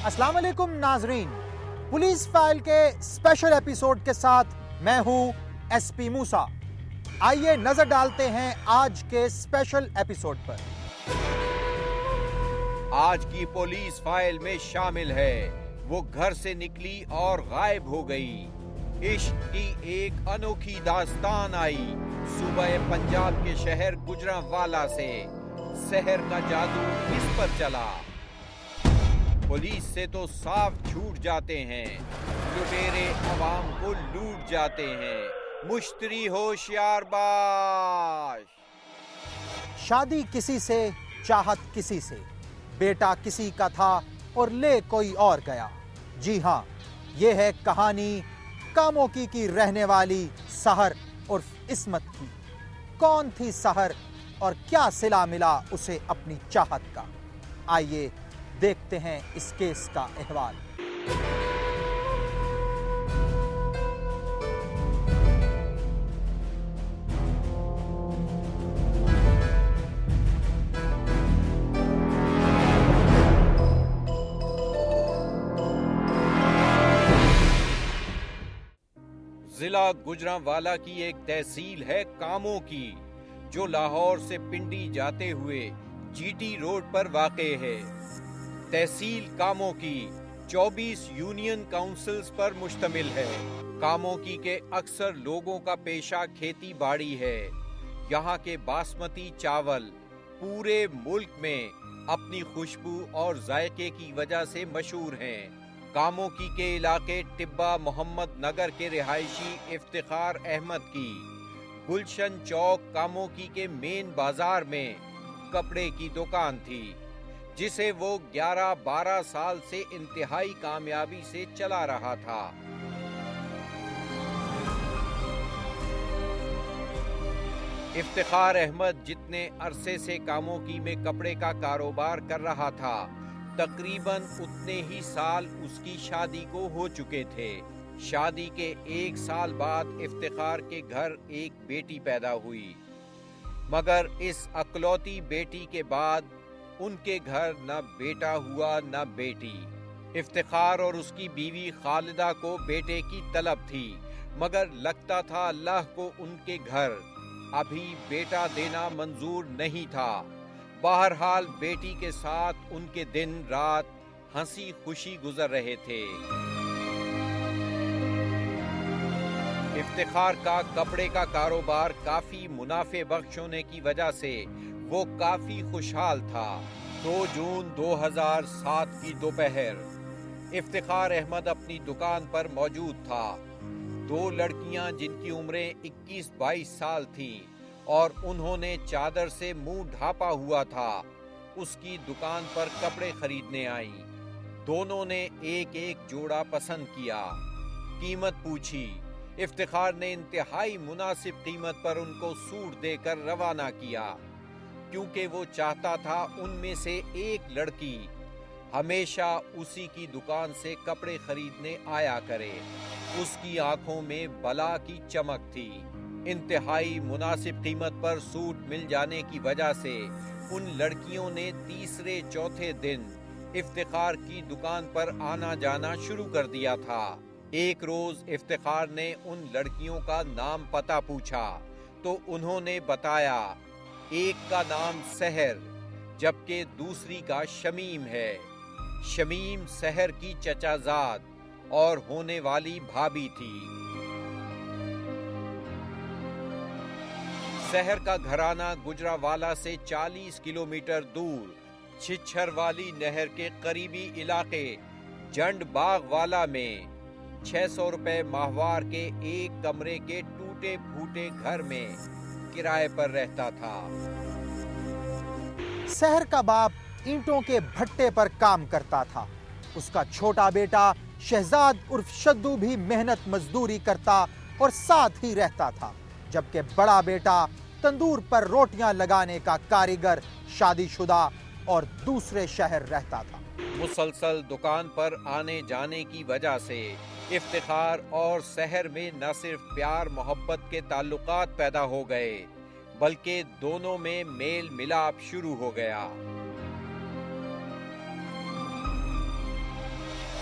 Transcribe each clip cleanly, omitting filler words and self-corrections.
السلام علیکم ناظرین، پولیس فائل کے اسپیشل ایپیسوڈ کے ساتھ میں ہوں ایس پی موسیٰ۔ آئیے نظر ڈالتے ہیں آج کے اسپیشل ایپیسوڈ پر۔ آج کی پولیس فائل میں شامل ہے، وہ گھر سے نکلی اور غائب ہو گئی۔ عشق کی ایک انوکھی داستان آئی صوبہ پنجاب کے شہر گوجرانوالہ سے۔ سحر کا جادو کس پر چلا؟ پولیس سے تو صاف چھوٹ جاتے ہیں، لٹیرے عوام کو لوٹ جاتے ہیں۔ مشتری ہوشیار باش۔ شادی کسی سے، چاہت کسی سے، بیٹا کسی کا تھا اور لے کوئی اور گیا۔ جی ہاں، یہ ہے کہانی کاموکی کی رہنے والی سحر عرف عصمت کی۔ کون تھی سحر اور کیا صلہ ملا اسے اپنی چاہت کا؟ آئیے دیکھتے ہیں اس کیس کا احوال۔ ضلع گوجرانوالہ کی ایک تحصیل ہے کاموں کی، جو لاہور سے پنڈی جاتے ہوئے جی ٹی روڈ پر واقع ہے۔ تحصیل کاموں کی 24 یونین کاؤنسلز پر مشتمل ہے۔ کاموں کی کے اکثر لوگوں کا پیشہ کھیتی باڑی ہے۔ یہاں کے باسمتی چاول پورے ملک میں اپنی خوشبو اور ذائقے کی وجہ سے مشہور ہیں۔ کاموں کی کے علاقے ٹبہ محمد نگر کے رہائشی افتخار احمد کی گلشن چوک کاموں کی کے مین بازار میں کپڑے کی دکان تھی، جسے وہ 11-12 سال سے انتہائی کامیابی سے چلا رہا تھا۔ افتخار احمد جتنے عرصے سے کاموں کی میں کپڑے کا کاروبار کر رہا تھا، تقریباً اتنے ہی سال اس کی شادی کو ہو چکے تھے۔ شادی کے 1 سال بعد افتخار کے گھر ایک بیٹی پیدا ہوئی، مگر اس اکلوتی بیٹی کے بعد ان کے گھر نہ بیٹا ہوا نہ بیٹی۔ افتخار اور اس کی بیوی خالدہ کو بیٹے کی طلب تھی، مگر لگتا تھا اللہ کو ان کے گھر ابھی بیٹا دینا منظور نہیں تھا۔ بہرحال بیٹی کے ساتھ ان کے دن رات ہنسی خوشی گزر رہے تھے۔ افتخار کا کپڑے کا کاروبار کافی منافع بخش ہونے کی وجہ سے وہ کافی خوشحال تھا۔ 2 جون 2007 کی دوپہر افتخار احمد اپنی دکان پر موجود تھا۔ 2 لڑکیاں جن کی عمریں 21-22 سال تھیں اور انہوں نے چادر سے منہ ڈھانپا ہوا تھا، اس کی دکان پر کپڑے خریدنے آئیں۔ دونوں نے ایک جوڑا پسند کیا، قیمت پوچھی۔ افتخار نے انتہائی مناسب قیمت پر ان کو سوٹ دے کر روانہ کیا، کیونکہ وہ چاہتا تھا ان میں سے ایک لڑکی ہمیشہ اسی کی دکان سے کپڑے خریدنے آیا کرے۔ اس کی آنکھوں میں بلا کی چمک تھی۔ انتہائی مناسب قیمت پر سوٹ مل جانے کی وجہ سے ان لڑکیوں نے تیسرے چوتھے دن افتخار کی دکان پر آنا جانا شروع کر دیا تھا۔ ایک روز افتخار نے ان لڑکیوں کا نام پتہ پوچھا تو انہوں نے بتایا ایک کا نام سحر جبکہ دوسری کا شمیم ہے۔ شمیم سحر کی چچا زاد اور ہونے والی بھابی تھی۔ سحر کا گھرانہ گوجرانوالہ سے 40 کلومیٹر دور چھچھر والی نہر کے قریبی علاقے جنڈ باغ والا میں 600 روپے ماہوار کے ایک کمرے کے ٹوٹے پھوٹے گھر میں کرائے پر رہتا تھا۔ سحر کا باپ اینٹوں کے بھٹے پر کام کرتا تھا۔ اس کا چھوٹا بیٹا شہزاد عرف شدو بھی محنت مزدوری کرتا اور ساتھ ہی رہتا تھا، جبکہ بڑا بیٹا تندور پر روٹیاں لگانے کا کاریگر شادی شدہ اور دوسرے شہر رہتا تھا۔ مسلسل دکان پر آنے جانے کی وجہ سے افتخار اور سحر میں نہ صرف پیار محبت کے تعلقات پیدا ہو گئے بلکہ دونوں میں میل ملاپ شروع ہو گیا۔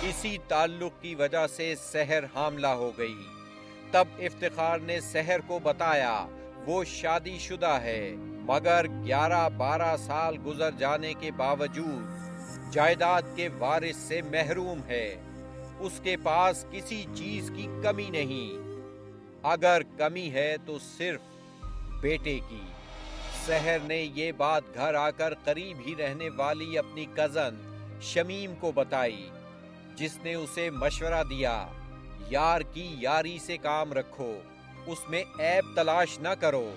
اسی تعلق کی وجہ سے سحر حاملہ ہو گئی۔ تب افتخار نے سحر کو بتایا وہ شادی شدہ ہے، مگر 11-12 سال گزر جانے کے باوجود جائیداد کے وارث سے محروم ہے۔ اس کے پاس کسی چیز کی کمی نہیں، اگر کمی ہے تو صرف بیٹے کی۔ سحر نے یہ بات گھر آ کر قریب ہی رہنے والی اپنی کزن شمیم کو بتائی، جس نے اسے مشورہ دیا، یار کی یاری سے کام رکھو، اس میں عیب تلاش نہ کرو۔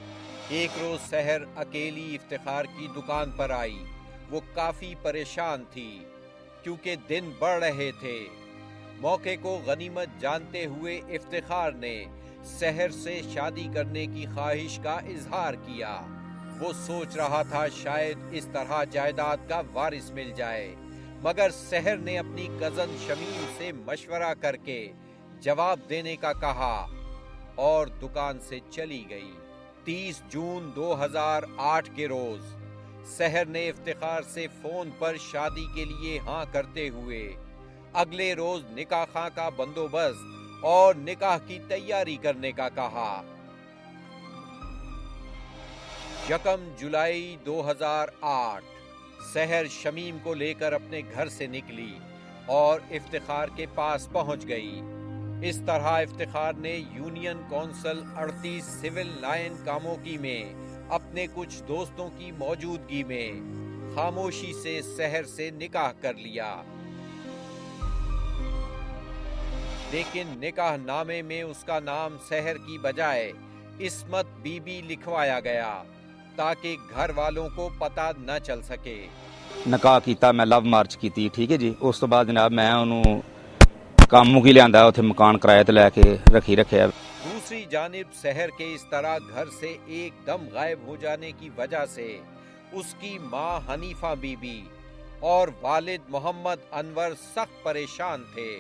ایک روز سحر اکیلی افتخار کی دکان پر آئی۔ وہ کافی پریشان تھی کیونکہ دن بڑھ رہے تھے۔ موقع کو غنیمت جانتے ہوئے افتخار نے سحر سے شادی کرنے کی خواہش کا اظہار کیا۔ وہ سوچ رہا تھا شاید اس طرح جائیداد کا وارث مل جائے، مگر سحر نے اپنی کزن شمیم سے مشورہ کر کے جواب دینے کا کہا اور دکان سے چلی گئی۔ 30 جون 2008 کے روز سحر نے افتخار سے فون پر شادی کے لیے ہاں کرتے ہوئے اگلے روز نکاح خاں کا بندوبست اور نکاح کی تیاری کرنے کا کہا۔ 1 جولائی 2008 سحر شمیم کو لے کر اپنے گھر سے نکلی اور افتخار کے پاس پہنچ گئی۔ اس طرح افتخار نے union council 38 civil line Kamoke میں اپنے کچھ دوستوں کی موجودگی میں خاموشی سے سحر سے نکاح کر لیا، لیکن نکاح نامے میں اس کا نام سحر کی بجائے عصمت بی بی لکھوایا گیا تاکہ گھر والوں کو پتہ نہ چل سکے۔ نکاح کیتا میں لو مارچ کیتی، ٹھیک ہے جی۔ اس تو بعد جناب میں انہوں کاموں کی لیا اتنے مکان کرایے تے لے کے رکھیا۔ دوسری جانب سحر کے اس طرح گھر سے ایک دم غائب ہو جانے کی وجہ سے اس کی ماں حنیفہ بی بی اور والد محمد انور سخت پریشان تھے۔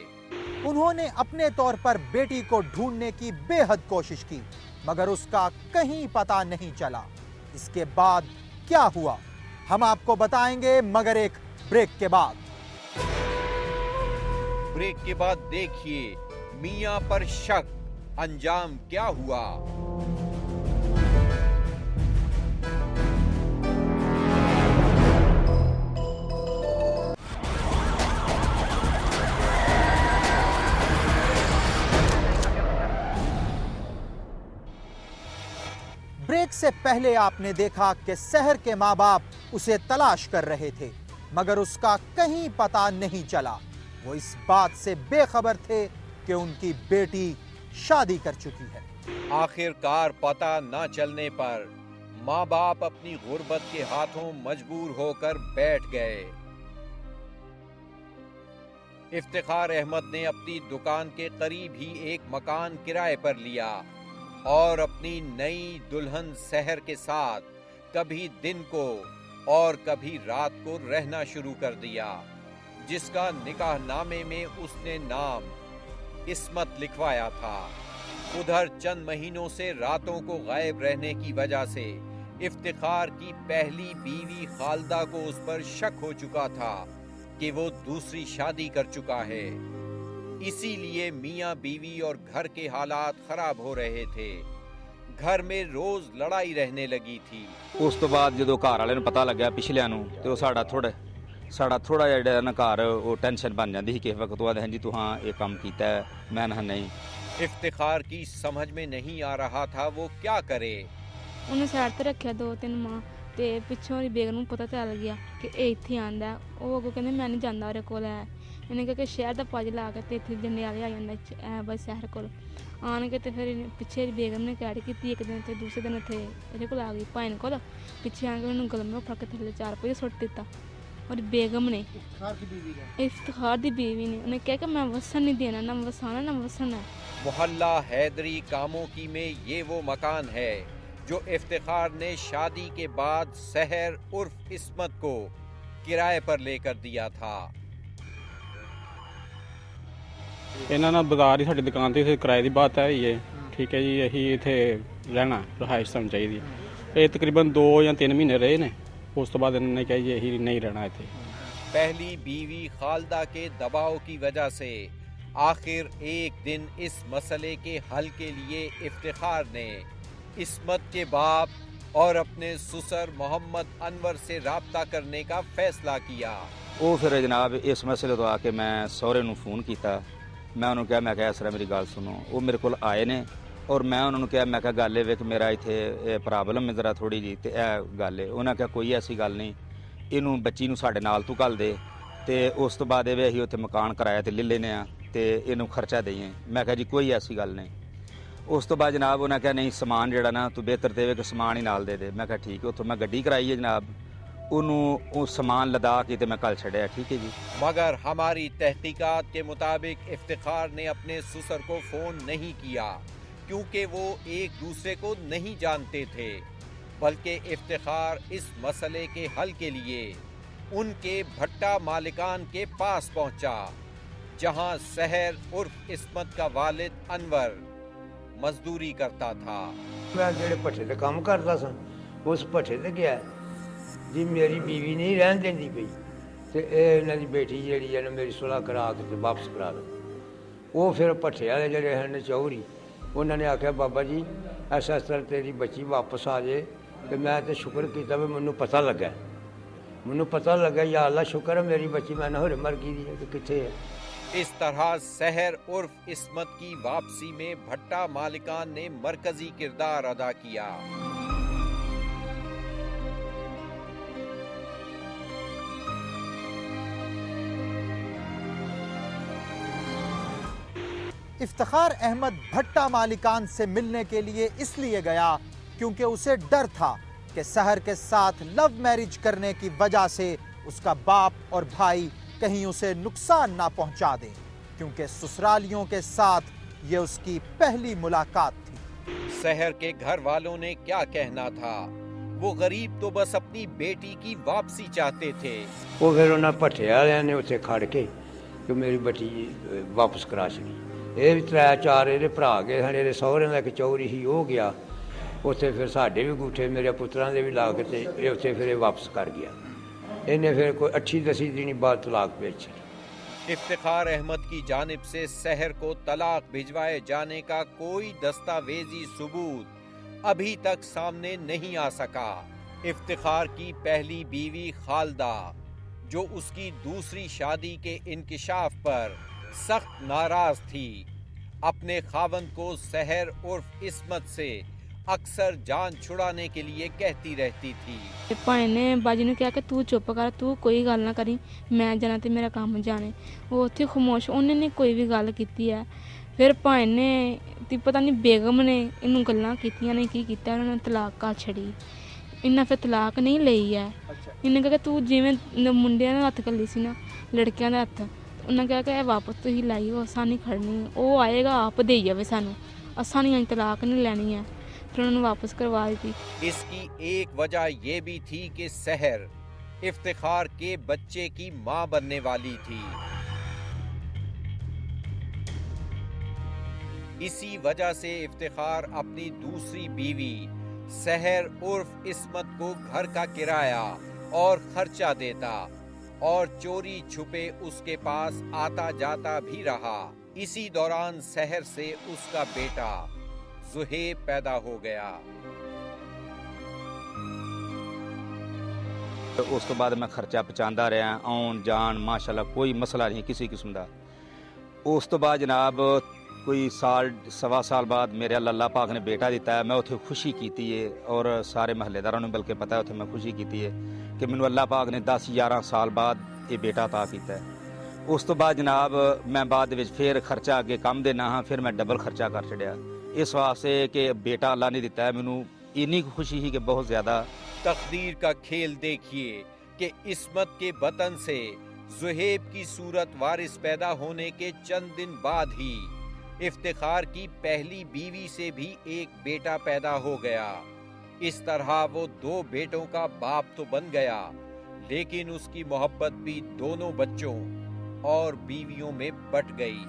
انہوں نے اپنے طور پر بیٹی کو ڈھونڈنے کی بے حد کوشش کی، مگر اس کا کہیں پتہ نہیں چلا۔ اس کے بعد کیا ہوا ہم آپ کو بتائیں گے، مگر ایک بریک کے بعد۔ بریک کے بعد دیکھیے میاں پر شک، انجام کیا ہوا۔ بریک سے پہلے آپ نے دیکھا کہ سحر کے ماں باپ اسے تلاش کر رہے تھے، مگر اس کا کہیں پتہ نہیں چلا۔ وہ اس بات سے بے خبر تھے کہ ان کی بیٹی شادی کر چکی ہے۔ آخر کار پتہ نہ چلنے پر ماں باپ اپنی غربت کے ہاتھوں مجبور ہو کر بیٹھ گئے۔ افتخار احمد نے اپنی دکان کے قریب ہی ایک مکان کرائے پر لیا اور اپنی نئی دلہن سحر کے ساتھ کبھی دن کو اور کبھی رات کو رہنا شروع کر دیا، جس کا نکاح نامے میں اس نے نام عصمت لکھوایا تھا۔ ادھر چند مہینوں سے راتوں کو غائب رہنے کی وجہ سے افتخار کی پہلی بیوی خالدہ کو اس پر شک ہو چکا تھا کہ وہ دوسری شادی کر چکا ہے۔ اسی لیے میاں بیوی اور گھر کے حالات خراب ہو رہے تھے۔ گھر میں روز لڑائی رہنے لگی تھی۔ اس تو بعد جدو گھر والے نوں پتہ لگیا پچھلیاں نوں تے او ساڈا تھوڑا جڑا نا گھر او ٹینشن بن جاندی سی کس وقت تو ہاں جی تو ہاں یہ کام کیتا ہے، میں نہ نہیں۔ افتخار کی سمجھ میں نہیں آ رہا تھا وہ کیا کرے۔ انہیں سائڈ تے رکھیا 2-3 ماہ تے پچھوں دی بیگم نوں پتہ چل گیا کہ اے ایتھے آندا، او اگوں کہندے میں نہیں جاندا اورے کول ہے۔ انہیں کہا کہ شہر دا پاج لا کے تے ایتھے جنڈیالے آ جاندا بس شہر کول آن کے تے پھر پیچھے بیگم نے کیڈ کیتی ایک دن تے دوسرے دن اتنے یہ کول آ گئی پائن کول، پیچھے آ کے انہوں گل میں پھڑ کے تھلے 4 پہیے سٹ دیتا۔ اور بیگم نے افتخار دی بیوی نے انہیں کہا کہ میں وسن نہیں دینا، نہ وسانا نہ وسنا۔ محلہ حیدری کاموکی میں یہ وہ مکان ہے جو افتخار نے شادی کے بعد سحر عرف عصمت کو کرائے پر لے کر دیا تھا۔ ਇਹਨਾਂ ਨਾਲ ਬਾਜ਼ਾਰ ਹੀ ਸਾਡੀ ਦੁਕਾਨ ਤੇ ਕਿਰਾਏ ਦੀ ਬਾਤ ਹੈ ਇਹ ਠੀਕ ਹੈ ਜੀ। ਅਸੀਂ ਇੱਥੇ ਰਹਿਣਾ ਰਹਾਇਸ਼ ਸਾਨੂੰ ਚਾਹੀਦੀ ਹੈ। ਇਹ ਤਕਰੀਬਨ 2 ਜਾਂ 3 ਮਹੀਨੇ ਰਹੇ ਨੇ, ਉਸ ਤੋਂ ਬਾਅਦ ਇਹਨਾਂ ਨੇ ਕਿਹਾ ਜੀ ਅਸੀਂ ਨਹੀਂ ਰਹਿਣਾ ਇੱਥੇ। پہلی بیوی خالدہ کے دباؤ کی وجہ سے آخر ایک دن اس مسئلے کے حل کے لیے افتخار نے عصمت کے باپ اور اپنے سسر محمد انور سے رابطہ کرنے کا فیصلہ کیا۔ وہ پھر جناب اس مسئلے تو آ کے میں سہرے نوں فون کیتا، میں انہوں کہا میں اس طرح میری گل سنو، وہ میرے کو آئے نے اور میں انہوں کہا میں گل ہے کہ میرا اتنے پرابلم ہے ذرا تھوڑی جی، تو یہ گل ہے، انہوں نے کہا کوئی ایسی گل نہیں، یہ بچی نوں ساڈے نال تو گل دے، تو اس تو بعد یہ اتنے مکان کرایہ تے لے لینے ہاں تو یہ خرچہ دئیے۔ میں کہا جی کوئی ایسی گل نہیں۔ اس تو بعد جناب انہیں کہا نہیں سامان جہاں نا تو بہتر دے کہ سامان ہی نال دے دے۔ میں کہا ٹھیک ہے، اتوں میں گڈی کرائی ہے جناب، انہوں سامان لدا کے میں کل چھڑیا، ٹھیک ہے جی۔ مگر ہماری تحقیقات کے مطابق افتخار نے اپنے سسر کو فون نہیں کیا کیونکہ وہ ایک دوسرے کو نہیں جانتے تھے، بلکہ افتخار اس مسئلے کے حل کے لیے ان کے بھٹا مالکان کے پاس پہنچا، جہاں سحر عرف عصمت کا والد انور مزدوری کرتا تھا۔ میں جڑے پٹھے تے کام کرتا سا اس پٹھے تے گیا جی، میری بیوی نہیں رہن دینی پئی تے انہاں دی بیٹی جیڑی ہے نا میری صلح کرا کے تے واپس کرا دو۔ وہ پھر پٹھے والے جڑے ہیں چوہری انہوں نے آخیا بابا جی ایسا اس طرح تیری بچی واپس آ جائے، تو میں تو شکر کیتا بھی مینوں پتہ لگا، مینوں پتہ لگا یا اللہ شکر ہے میری بچی میں نہ ہورے مر گئی دی ہے کہ کتنے ہے۔ اس طرح سحر عرف عصمت کی واپسی میں بھٹا مالکان نے مرکزی کردار ادا کیا۔ افتخار احمد بھٹا مالکان سے ملنے کے لیے اس لیے گیا کیونکہ اسے ڈر تھا کہ سحر کے ساتھ لو میرج کرنے کی وجہ سے اس کا باپ اور بھائی کہیں اسے نقصان نہ پہنچا دیں، کیونکہ سسرالیوں کے ساتھ یہ اس کی پہلی ملاقات تھی۔ سحر کے گھر والوں نے کیا کہنا تھا، وہ غریب تو بس اپنی بیٹی کی واپسی چاہتے تھے۔ وہ پھر انہیں پٹھے والے نے اتنے کھڑ کے کہ میری بچی واپس کرا چڑی۔ یہ بھی 3-4 یہ برا گئے سن، یہ سہرے کا ایک چوہری ہی ہو گیا، اتنے پھر ساڈے بھی گوٹھے میرے پتراں دے بھی لا کے اتنے پھر یہ واپس کر گیا۔ انہیں پھر کوئی 8-10 دن بعد طلاق بھیج چڑی۔ افتخار احمد کی جانب سے سحر کو طلاق بھجوائے جانے کا کوئی دستاویزی ثبوت ابھی تک سامنے نہیں آ سکا۔ افتخار کی پہلی بیوی خالدہ، جو اس کی دوسری شادی کے انکشاف پر سخت ناراض تھی، اپنے خاوند کو سحر عرف عصمت سے اکثر جان چھڑانے کے لیے کہتی رہتی تھی۔ بھائی نے باجی نے کہا کہ تو چپ کر، تو کوئی گل نہ کری، میں جانا تے میرا کام جانے۔ وہ اتنے خاموش، انہیں نے کوئی بھی گل کی ہے۔ پھر بھائی نے پتہ نہیں بیگم نے انہوں گلاں کیتیاں نے کی کیتا، انہوں نے طلاق کر چھڑی۔ انہیں پھر طلاق نہیں لئی ہے۔ انہیں کہا کہ تو جویں منڈیاں دے ہاتھ گلی سی نا لڑکیاں دے ہاتھ، انہیں کہا کہ واپس تو ہی لائی، وہ اساں نہیں کھڑنی، وہ آئے گا آپ دے جاوے سانوں، اساں نہیں طلاق نہیں لینی ہے۔ پھر انہوں نے واپس کروا دی تھی۔ اس کی ایک وجہ یہ بھی تھی کہ سحر افتخار کے بچے کی ماں بننے والی تھی۔ اسی وجہ سے افتخار اپنی دوسری بیوی سحر عرف عصمت کو گھر کا کرایہ اور خرچہ دیتا اور چوری چھپے اس کے پاس آتا جاتا بھی رہا۔ اسی دوران سحر سے اس کا بیٹا زہیب پیدا ہو گیا۔ اس تو بعد میں خرچہ پہنچاتا رہا، آن جان ماشاءاللہ کوئی مسئلہ نہیں کسی قسم کا۔ اس تو بعد جناب کوئی سال سوا سال بعد میرے اللہ پاک نے بیٹا دیتا ہے، میں اتنے خوشی کیتی ہے اور سارے محلے داروں نے بلکہ پتہ ہے اتنے میں خوشی کیتی ہے کہ مینوں اللہ پاک نے 10-11 سال بعد یہ بیٹا عطا کیتا ہے۔ اس تو بعد جناب میں بعد پھر خرچہ اگے کم دینا ہاں، پھر میں ڈبل خرچہ کر چڑیا اس واسطے کہ بیٹا اللہ نے دیتا ہے، مینوں اینی خوشی ہی کہ بہت زیادہ۔ تقدیر کا کھیل دیکھیے کہ عصمت کے بطن سے زہیب کی صورت وارث پیدا ہونے کے چند دن بعد ہی افتخار کی پہلی بیوی سے بھی ایک بیٹا پیدا ہو گیا۔ اس طرح وہ 2 بیٹوں کا باپ تو بن گیا، لیکن اس کی محبت بھی دونوں بچوں اور بیویوں میں بٹ گئی،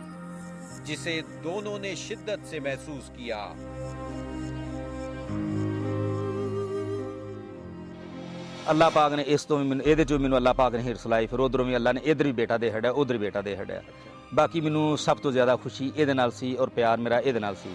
جسے دونوں نے شدت سے محسوس کیا۔ ਅੱਲਾਹ ਪਾਕ ਨੇ ਇਸ ਤੋਂ ਵੀ ਮੈਨੂੰ ਇਹਦੇ 'ਚੋਂ ਮੈਨੂੰ ਅੱਲਾਹ ਪਾਕ ਨੇ ਹਿਰਸ ਲਾਈ, ਫਿਰ ਉਧਰੋਂ ਵੀ ਅੱਲਾਹ ਨੇ ਇੱਧਰ ਹੀ ਬੇਟਾ ਦੇ ਛੱਡਿਆ, ਉਧਰ ਹੀ ਬੇਟਾ ਦੇ ਛੱਡਿਆ। ਬਾਕੀ ਮੈਨੂੰ ਸਭ ਤੋਂ ਜ਼ਿਆਦਾ ਖੁਸ਼ੀ ਇਹਦੇ ਨਾਲ ਸੀ ਔਰ ਪਿਆਰ ਮੇਰਾ ਇਹਦੇ ਨਾਲ ਸੀ।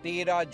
13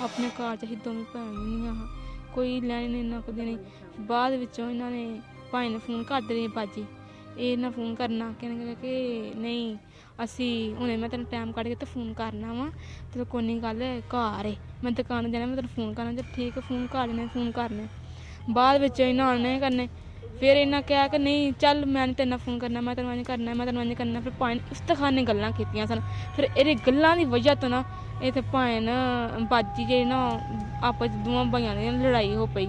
ਆਪਣੇ ਘਰ 'ਚ ਅਸੀਂ ਦੋਵੇਂ ਭੈਣ ਨਹੀਂ ਹਾਂ, ਕੋਈ ਲੈਣ ਨਹੀਂ ਨਾ ਕਦੇ ਨਹੀਂ। ਬਾਅਦ ਵਿੱਚੋਂ ਇਹਨਾਂ ਨੇ ਭਾਈ ਨੇ ਫੋਨ ਕਰਦੇ ਰਹੇ, ਬਾਜੀ ਇਹ ਨਾ ਫੋਨ ਕਰਨਾ, ਕਹਿੰਦੇ ਕਿ ਨਹੀਂ ਅਸੀਂ ਹੁਣੇ ਮੈਂ ਤੈਨੂੰ ਟਾਈਮ ਕੱਢ ਕੇ ਤੇ ਫੋਨ ਕਰਨਾ ਵਾ, ਤੇ ਕੋਈ ਨਹੀਂ ਗੱਲ ਘਰ ਏ, ਮੈਂ ਦੁਕਾਨ ਜਾਣਾ, ਮੈਂ ਤੈਨੂੰ ਫੋਨ ਕਰਨਾ। ਤੇ ਠੀਕ ਹੈ, ਫੋਨ ਕਰ ਲੈਣੇ, ਫੋਨ ਕਰਨੇ। ਬਾਅਦ ਵਿੱਚ ਇਹਨਾਂ ਨੇ ਕਰਨੇ, ਫਿਰ ਇਹਨਾਂ ਕਿਹਾ ਕਿ ਨਹੀਂ ਚੱਲ ਮੈਂ ਨਹੀਂ ਤੇਰੇ ਨਾਲ ਫੋਨ ਕਰਨਾ, ਮੈਂ ਤੈਨੂੰ ਇੰਝ ਕਰਨਾ, ਮੈਂ ਤੈਨੂੰ ਇੰਝ ਕਰਨਾ। ਫਿਰ ਭਾਈ ਨੇ ਇਫਤਿਖਾਰ ਨੇ ਗੱਲਾਂ ਕੀਤੀਆਂ ਸਨ। ਫਿਰ ਇਹਦੇ ਗੱਲਾਂ ਦੀ ਵਜ੍ਹਾ ਤੋਂ ਨਾ ਇੱਥੇ ਭਾਈ ਨਾ ਬਾਜੀ ਜਿਹੜੀ ਨਾ ਆਪਸ ਦੋਵਾਂ ਭਾਈਆਂ ਦੀ ਲੜਾਈ ਹੋ ਪਈ,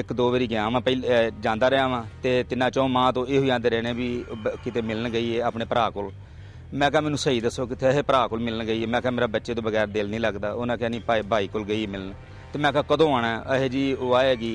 1-2 ਵਾਰੀ ਗਿਆ ਵਾਂ, ਪਹਿਲੇ ਜਾਂਦਾ ਰਿਹਾ ਵਾਂ ਤੇ 3-4 ਮਾਹ ਤੋਂ ਇਹੋ ਆਂਦੇ ਰਹੇ ਨੇ ਵੀ ਕਿਤੇ ਮਿਲਣ ਗਈ ਹੈ ਆਪਣੇ ਭਰਾ ਕੋਲ। ਮੈਂ ਕਿਹਾ ਮੈਨੂੰ ਸਹੀ ਦੱਸੋ ਕਿੱਥੇ ਇਹ ਭਰਾ ਕੋਲ ਮਿਲਣ ਗਈ ਹੈ। ਮੈਂ ਕਿਹਾ ਮੇਰਾ ਬੱਚੇ ਤੋਂ ਬਗੈਰ ਦਿਲ ਨਹੀਂ ਲੱਗਦਾ। ਉਹਨਾਂ ਕਿਹਾ ਨਹੀਂ ਭਾਈ ਕੋਲ ਗਈ ਮਿਲਣ। ਤੇ ਮੈਂ ਕਿਹਾ ਕਦੋਂ ਆਣਾ ਇਹ ਜੀ? ਉਹ ਆਏਗੀ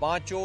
5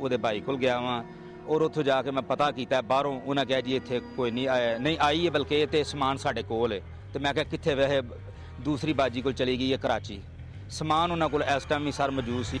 ਉਹਦੇ ਭਾਈ ਕੋਲ ਗਿਆ ਵਾਂ ਔਰ ਉੱਥੋਂ ਜਾ ਕੇ ਮੈਂ ਪਤਾ ਕੀਤਾ ਬਾਹਰੋਂ। ਉਹਨਾਂ ਕਿਹਾ ਜੀ ਇੱਥੇ ਕੋਈ ਨਹੀਂ ਆਇਆ, ਨਹੀਂ ਆਈ ਹੈ ਬਲਕਿ ਇਹ ਤੇ ਸਮਾਨ ਸਾਡੇ ਕੋਲ ਹੈ। ਤੇ ਮੈਂ ਕਿਹਾ ਕਿੱਥੇ ਵੈਸੇ ਦੂਸਰੀ ਬਾਜੀ ਕੋਲ ਚਲੀ ਗਈ ਹੈ ਕਰਾਚੀ। ਸਮਾਨ ਉਹਨਾਂ ਕੋਲ ਇਸ ਟਾਈਮ ਹੀ ਸਰ ਮੌਜੂਦ ਸੀ।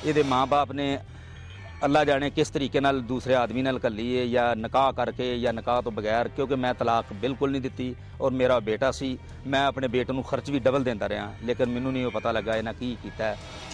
ਇਹਦੇ ਮਾਂ-ਬਾਪ ਨੇ ਅੱਲਾ ਜਾਣੇ ਕਿਸ ਤਰੀਕੇ ਨਾਲ ਦੂਸਰੇ ਆਦਮੀ ਨਾਲ ਘੱਲੀ ਹੈ, ਜਾਂ ਨਿਕਾਹ ਕਰਕੇ ਜਾਂ ਨਿਕਾਹ ਤੋਂ ਬਗੈਰ, ਕਿਉਂਕਿ ਮੈਂ ਤਲਾਕ ਬਿਲਕੁਲ ਨਹੀਂ ਦਿੱਤੀ ਔਰ ਮੇਰਾ ਬੇਟਾ ਸੀ। ਮੈਂ ਆਪਣੇ ਬੇਟੇ ਨੂੰ ਖਰਚ ਵੀ ਡਬਲ ਦਿੰਦਾ ਰਿਹਾ, ਲੇਕਿਨ ਮੈਨੂੰ ਨਹੀਂ ਪਤਾ ਲੱਗਾ ਇਹਨਾਂ ਕੀ ਕੀਤਾ।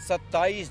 27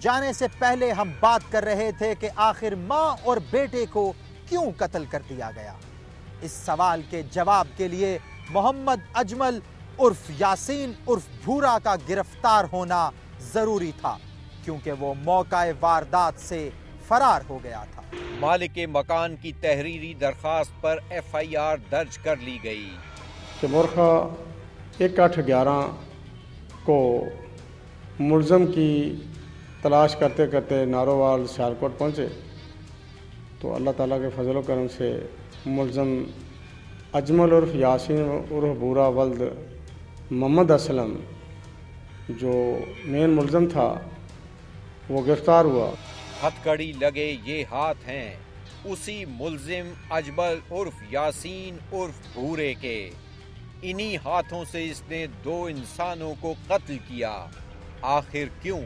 جانے سے پہلے ہم بات کر رہے تھے کہ آخر ماں اور بیٹے کو کیوں قتل کر دیا گیا۔ اس سوال کے جواب کے لیے محمد اجمل عرف یاسین عرف بھورا کا گرفتار ہونا ضروری تھا، کیونکہ وہ موقع واردات سے فرار ہو گیا تھا۔ مالک مکان کی تحریری درخواست پر FIR درج کر لی گئی کہ مورخہ 1/8/11 کو ملزم کی تلاش کرتے کرتے نارووال سیالکوٹ پہنچے تو اللہ تعالیٰ کے فضل و کرم سے ملزم اجمل عرف یاسین عرف بورا ولد محمد اسلم جو مین ملزم تھا وہ گرفتار ہوا۔ ہتھ کڑی لگے یہ ہاتھ ہیں اسی ملزم اجمل عرف یاسین عرف بھورے کے، انہی ہاتھوں سے اس نے 2 انسانوں کو قتل کیا۔ آخر کیوں؟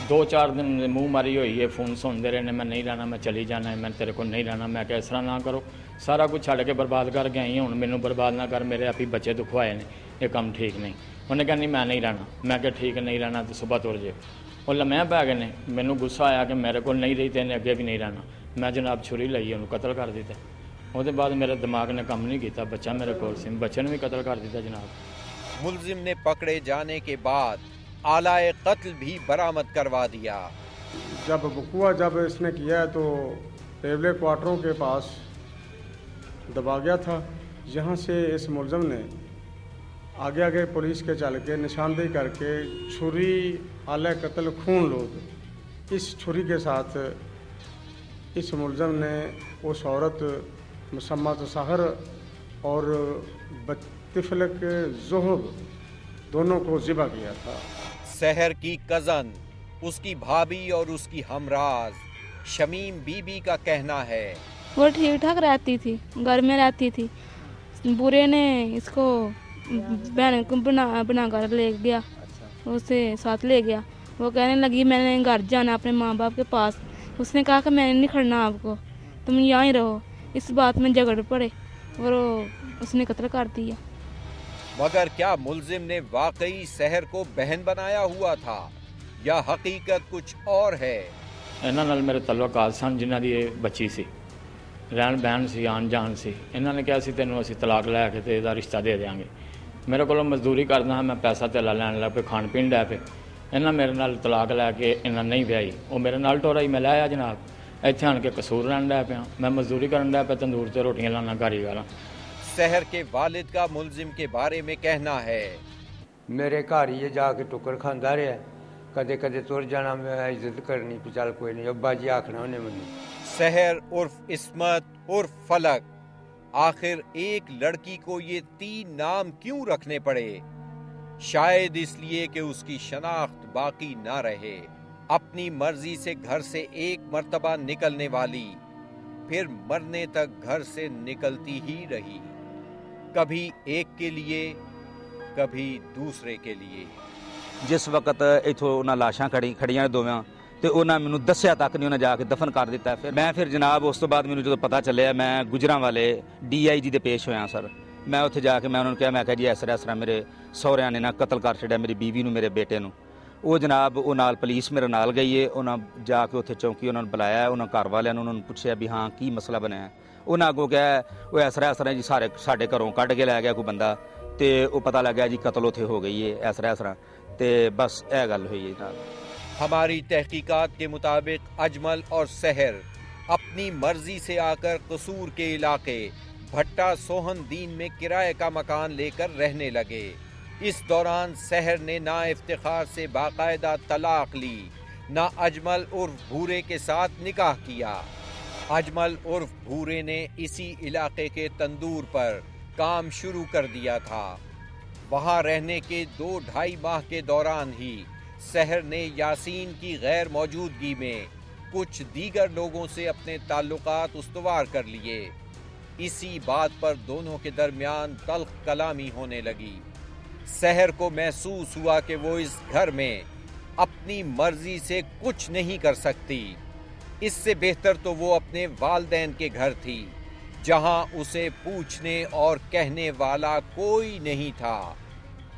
2-4 دن منہ ماری ہوئی ہے، فون سنتے رہنے میں نہیں رہنا، میں چلی جانا ہے، میں تیرے کو نہیں رہنا۔ میں کہ اس طرح نہ کرو، سارا کچھ چھڑ کے برباد کر کے آئی ہوں، مینوں برباد نہ کر، میرے آپ ہی بچے دکھوائے نے، یہ کام ٹھیک نہیں۔ انہیں کہا نہیں میں نہیں رہنا، میں کہ ٹھیک ہے نہیں رہنا تو صبح تر جائے۔ وہ لمحے پی گئے نے، مینوں غصہ آیا کہ میرے کو نہیں رہی تین اگے بھی نہیں رہنا، میں جناب چھری لئی انہوں قتل کر دیتا۔ وہ بعد میرے دماغ نے کم نہیں کیتا، بچہ میرے کول سی، بچے نے بھی قتل کر دیتا جناب۔ ملزم نے پکڑے جانے کے بعد آلہ قتل بھی برآمد کروا دیا۔ جب وقوع جب اس نے کیا تو ریلوے کوارٹروں کے پاس دبا گیا تھا، جہاں سے اس ملزم نے آگے آگے پولیس کے چل کے نشاندہی کر کے چھری آلہ قتل خون لود، اس چھری کے ساتھ اس ملزم نے اس عورت مسمت سحر اور طفلک زہب دونوں کو ذبح کیا تھا۔ سحر کی کزن، اس کی بھابھی اور اس کی ہمراز شمیم بی بی کا کہنا ہے وہ ٹھیک ٹھاک رہتی تھی، گھر میں رہتی تھی، برے نے اس کو بہن کو بنا کر لے گیا، اسے ساتھ لے گیا۔ وہ کہنے لگی میں نے گھر جانا اپنے ماں باپ کے پاس، اس نے کہا کہ میں نے نہیں کھڑنا آپ کو، تم یہاں ہی رہو۔ اس بات میں جھگڑ پڑے اور اس نے قتل کر دیا۔ مگر کیا ملزم نے واقعی سحر کو بہن بنایا ہوا تھا یا حقیقت کچھ اور ہے؟ انہاں نال میرے تعلقات سن، جنہاں دی بچی سی، رہن بہن سی، آن جان سی۔ انہاں نے کہا سی تینوں اسی طلاق لے کے تے دا رشتہ دے دیاں گے۔ میرے کو مزدوری کرنا ہے، میں پیسہ تیلا لین لگ پہ، کھان پین لے پہ۔ انہاں میرے نال طلاق لے کے انہاں نہیں بیائی، وہ میرے نال ٹورائی، میں لے آیا جناب، ایتھے آن کے قصور رہن لے پیا، میں مزدوری کرن لے پہ، تندور تے روٹیاں لانا کاریگراں۔ سحر کے والد کا ملزم کے بارے میں کہنا ہے میرے گھر ہی جا کے ٹکر کھانا رہا، کدے کدے تر جانا، میں عزت کرنی پہ چل کوئی نہیں، ابا جی آخنا انہیں منی۔ سحر عرف عصمت عرف فلک، آخر ایک لڑکی کو یہ 3 نام کیوں رکھنے پڑے؟ شاید اس لیے کہ اس کی شناخت باقی نہ رہے۔ اپنی مرضی سے گھر سے ایک مرتبہ نکلنے والی، پھر مرنے تک گھر سے نکلتی ہی رہی، کبھی ایک کے لیے کبھی دوسرے کے لیے۔ جس وقت اتوں انہیں لاشاں کھڑیاں دوواں تو انہیں مینوں دسیا تک نہیں، انہیں جا کے دفن کر دیتا ہے۔ پھر جناب اس تو بعد مینوں جدوں پتہ چلیا، میں گجراں والے DIG دے پیش ہویا سر۔ میں اتنے جا کے میں انہوں نے کہا، میں کہا جی اس طرح میرے سہریاں نے نہ قتل کر چھڈیا میری بیوی نو، میرے بیٹے نو۔ وہ جناب وہ نال پولیس میرے نال گئی ہے، انہاں جا کے اتنے چوکی انہوں نے بلایا، انہوں نے گھر والوں نے انہوں نے پوچھا بھی ہاں کی مسئلہ بنیا ہے۔ انہاں اگوں کہا وہ اس طرح جی سارے گھروں کڈ کے لے گیا کوئی بندہ، تے وہ پتہ لگ گیا جی قتل اتنے ہو گئی ہے اس طرح، تے بس اے گل ہوئی ہے جناب۔ ہماری تحقیقات کے مطابق اجمل اور سحر اپنی مرضی سے آ کر قصور کے علاقے بھٹا سوہن دین میں کرائے کا مکان لے کر رہنے لگے۔ اس دوران سحر نے نہ افتخار سے باقاعدہ طلاق لی، نہ اجمل عرف بھورے کے ساتھ نکاح کیا۔ اجمل عرف بھورے نے اسی علاقے کے تندور پر کام شروع کر دیا تھا۔ وہاں رہنے کے 2-2.5 ماہ کے دوران ہی سحر نے یاسین کی غیر موجودگی میں کچھ دیگر لوگوں سے اپنے تعلقات استوار کر لیے۔ اسی بات پر دونوں کے درمیان تلخ کلامی ہونے لگی۔ سحر کو محسوس ہوا کہ وہ اس گھر میں اپنی مرضی سے کچھ نہیں کر سکتی، اس سے بہتر تو وہ اپنے والدین کے گھر تھی، جہاں اسے پوچھنے اور کہنے والا کوئی نہیں تھا۔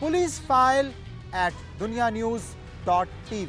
policeFile@dunianews.tv।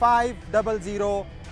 500